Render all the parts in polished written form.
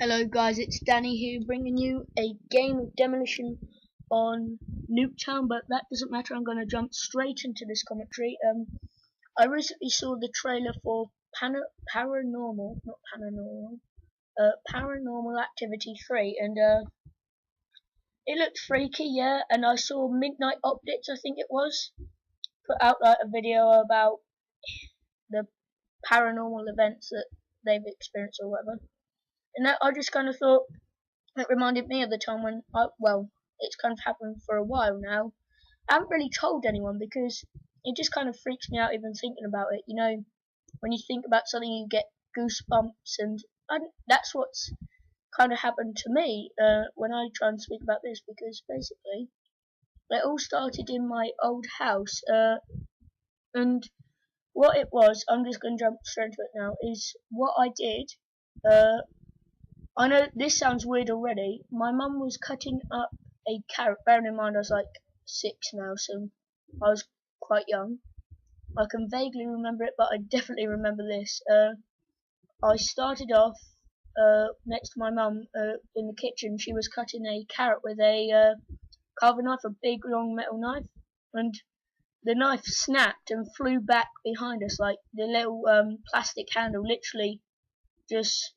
Hello guys, it's Danny here bringing you a game of demolition on Nuketown, but that doesn't matter. I'm going to jump straight into this commentary. I recently saw the trailer for Paranormal, not Paranormal, Paranormal Activity 3, and it looked freaky, yeah, and I saw Midnight Optics, I think it was, put out like a video about the paranormal events that they've experienced or whatever. And that, I just kind of thought, it reminded me of the time when, it's kind of happened for a while now. I haven't really told anyone because it just kind of freaks me out even thinking about it. You know, when you think about something, you get goosebumps, and that's what's kind of happened to me when I try and speak about this, because basically it all started in my old house, and what it was, I'm just going to jump straight into it now, is what I did. I know this sounds weird already. My mum was cutting up a carrot. Bearing in mind I was like 6 now, so I was quite young. I can vaguely remember it, but I definitely remember this. I started off next to my mum in the kitchen. She was cutting a carrot with a carving knife, a big long metal knife, and the knife snapped and flew back behind us. Like the little plastic handle literally just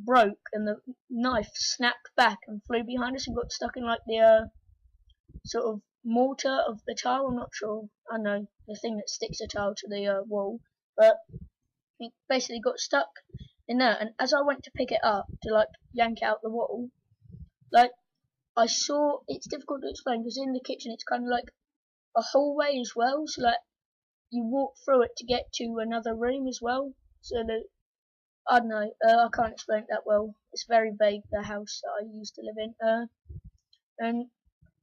broke, and the knife snapped back and flew behind us and got stuck in like the sort of mortar of the tile. I'm not sure. I know the thing that sticks a tile to the wall, but it basically got stuck in there. And as I went to pick it up to like yank it out the wall, like I saw, it's difficult to explain because in the kitchen it's kind of like a hallway as well. So like you walk through it to get to another room as well. So that I don't know, I can't explain it that well. It's very vague, the house that I used to live in. And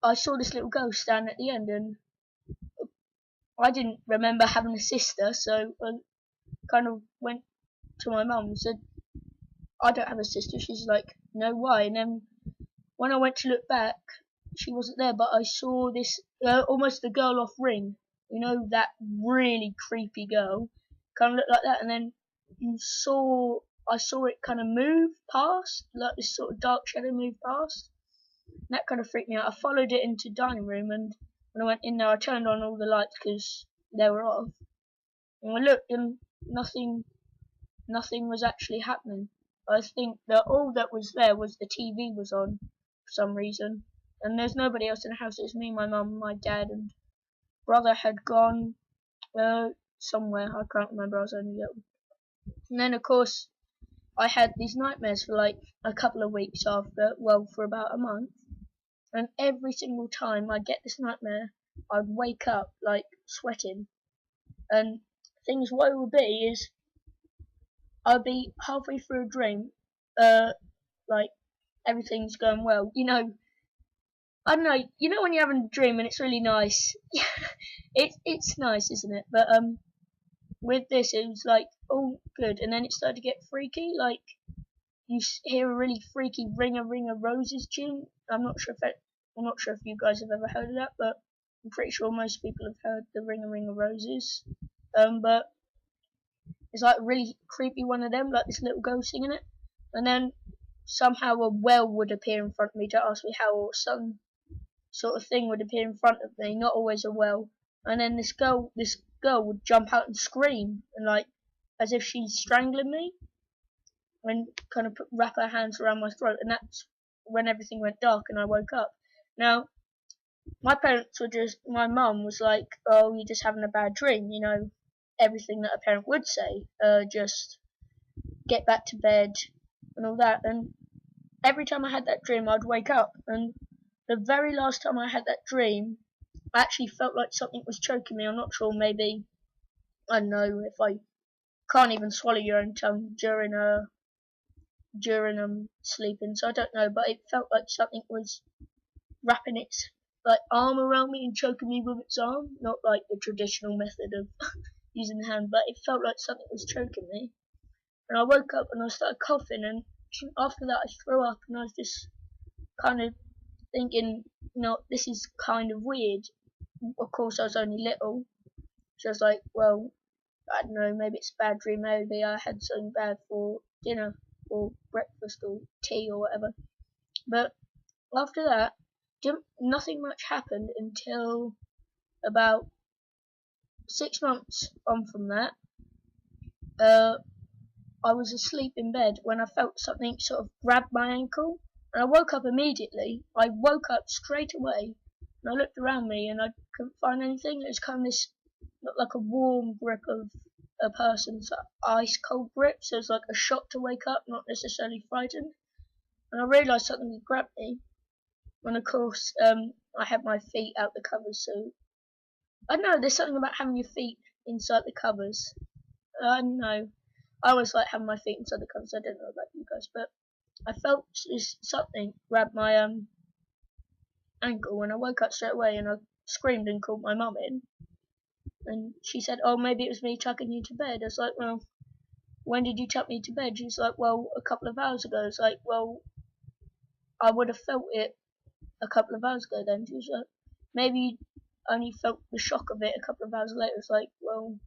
I saw this little ghost stand at the end, and I didn't remember having a sister, so I kind of went to my mum and said, I don't have a sister. She's like, no, why? And then when I went to look back, she wasn't there, but I saw this, almost the girl off Ring. You know, that really creepy girl. Kind of looked like that, and then I saw it kind of move past, like this sort of dark shadow move past. And that kind of freaked me out. I followed it into the dining room, and when I went in there, I turned on all the lights because they were off. And I looked, and nothing was actually happening. I think that all that was there was the TV was on for some reason, and there's nobody else in the house. It was me, my mum, my dad, and brother had gone somewhere. I can't remember. I was only little. And then, of course, I had these nightmares for like a couple of weeks after, well, for about a month. And every single time I'd get this nightmare, I'd wake up like sweating. And what it would be is I'd be halfway through a dream, like everything's going well. You know, I don't know. You know when you're having a dream and it's really nice. It's nice, isn't it? But with this, it was like, oh, good, and then it started to get freaky. Like you hear a really freaky Ring a Roses tune. I'm not sure if you guys have ever heard of that, but I'm pretty sure most people have heard the Ring a Roses. But it's like a really creepy one of them, like this little ghost singing it, and then somehow a well would appear in front of me to ask me how, or some sort of thing would appear in front of me, not always a well, and then this girl would jump out and scream, and like as if she's strangling me, and kind of wrap her hands around my throat, and that's when everything went dark and I woke up. Now, my mum was like, oh, you're just having a bad dream, you know, everything that a parent would say, just get back to bed and all that. And every time I had that dream, I'd wake up, and the very last time I had that dream, I actually felt like something was choking me. I'm not sure, maybe, I don't know, if I can't even swallow your own tongue during sleeping, so I don't know, but it felt like something was wrapping its like arm around me and choking me with its arm, not like the traditional method of using the hand, but it felt like something was choking me. And I woke up and I started coughing, and after that I threw up, and I was just kind of thinking, this is kind of weird. Of course I was only little, so I was like, well, I don't know, maybe it's a bad dream, maybe I had something bad for dinner. or breakfast or tea or whatever. But after that, nothing much happened until about 6 months on from that. I was asleep in bed when I felt something sort of grab my ankle, and I woke up immediately. I woke up straight away, and I looked around me, and I couldn't find anything. It was kind of this, looked like a warm grip of a person's ice cold grip, so it was like a shock to wake up, not necessarily frightened. And I realised something had grabbed me, and of course, I had my feet out the covers, so I don't know, there's something about having your feet inside the covers. I don't know. I always like having my feet inside the covers. I don't know about you guys, but I felt something grab my ankle when I woke up straight away, and I screamed and called my mum in, and she said, "Oh, maybe it was me tucking you to bed." I was like, "Well, when did you tuck me to bed?" She was like, "Well, a couple of hours ago." I was like, "Well, I would have felt it a couple of hours ago then." She was like, "Maybe you only felt the shock of it a couple of hours later." It's like, well,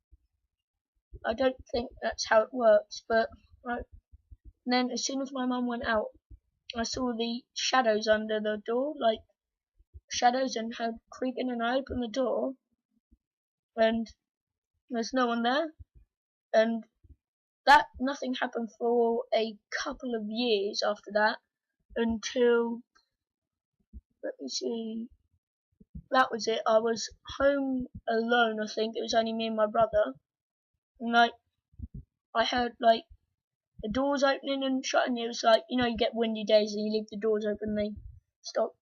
I don't think that's how it works, but right. And then as soon as my mum went out, I saw the shadows under the door, like shadows and her creeping, and I opened the door and there's no one there, and that nothing happened for a couple of years after that, until, let me see, that was it. I was home alone, I think. It was only me and my brother, and like I heard like the doors opening and shutting. It was like, you know, you get windy days and you leave the doors open, they stop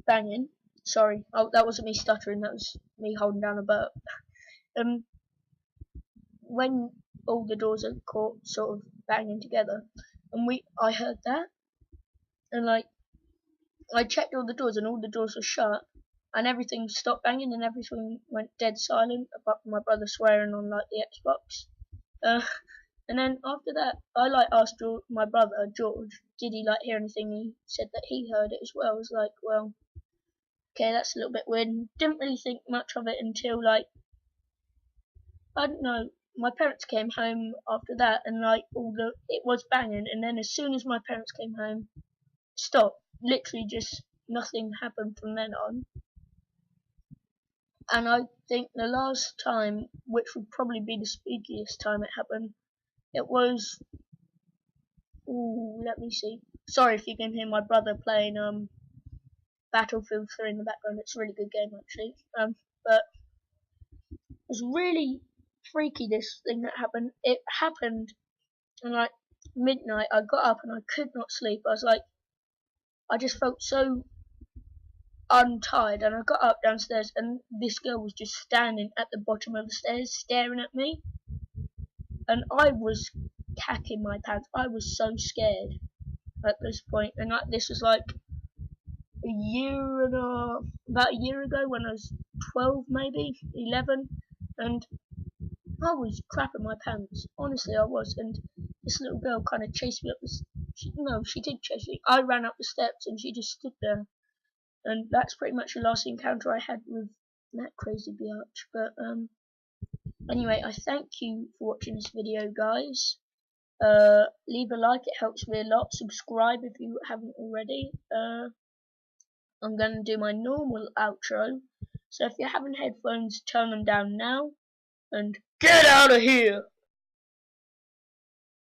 banging. Sorry, oh, that wasn't me stuttering, that was me holding down a burp. When all the doors are caught sort of banging together, and I heard that, and like I checked all the doors and all the doors were shut, and everything stopped banging and everything went dead silent, apart from my brother swearing on like the Xbox. And then after that, I like asked my brother George, did he like hear anything? He said that he heard it as well. I was like, well, okay, that's a little bit weird. Didn't really think much of it until like, I don't know, my parents came home after that, and like it was banging, and then as soon as my parents came home, stopped. Literally just nothing happened from then on. And I think the last time, which would probably be the spookiest time it happened, it was, ooh, let me see. Sorry if you can hear my brother playing Battlefield 3 in the background. It's a really good game actually. But it was really freaky, this thing that happened. It happened at like midnight. I got up and I could not sleep. I was like, I just felt so untied, and I got up downstairs and this girl was just standing at the bottom of the stairs staring at me, and I was cacking my pants. I was so scared at this point, and like, this was like about a year ago when I was 12, maybe 11, and I was crapping my pants. Honestly, I was. And this little girl kind of chased me up she did chase me. I ran up the steps and she just stood there. And that's pretty much the last encounter I had with that crazy biatch. But anyway, I thank you for watching this video, guys. Leave a like, it helps me a lot. Subscribe if you haven't already. I'm going to do my normal outro. So if you're having headphones, turn them down now. And get out of here!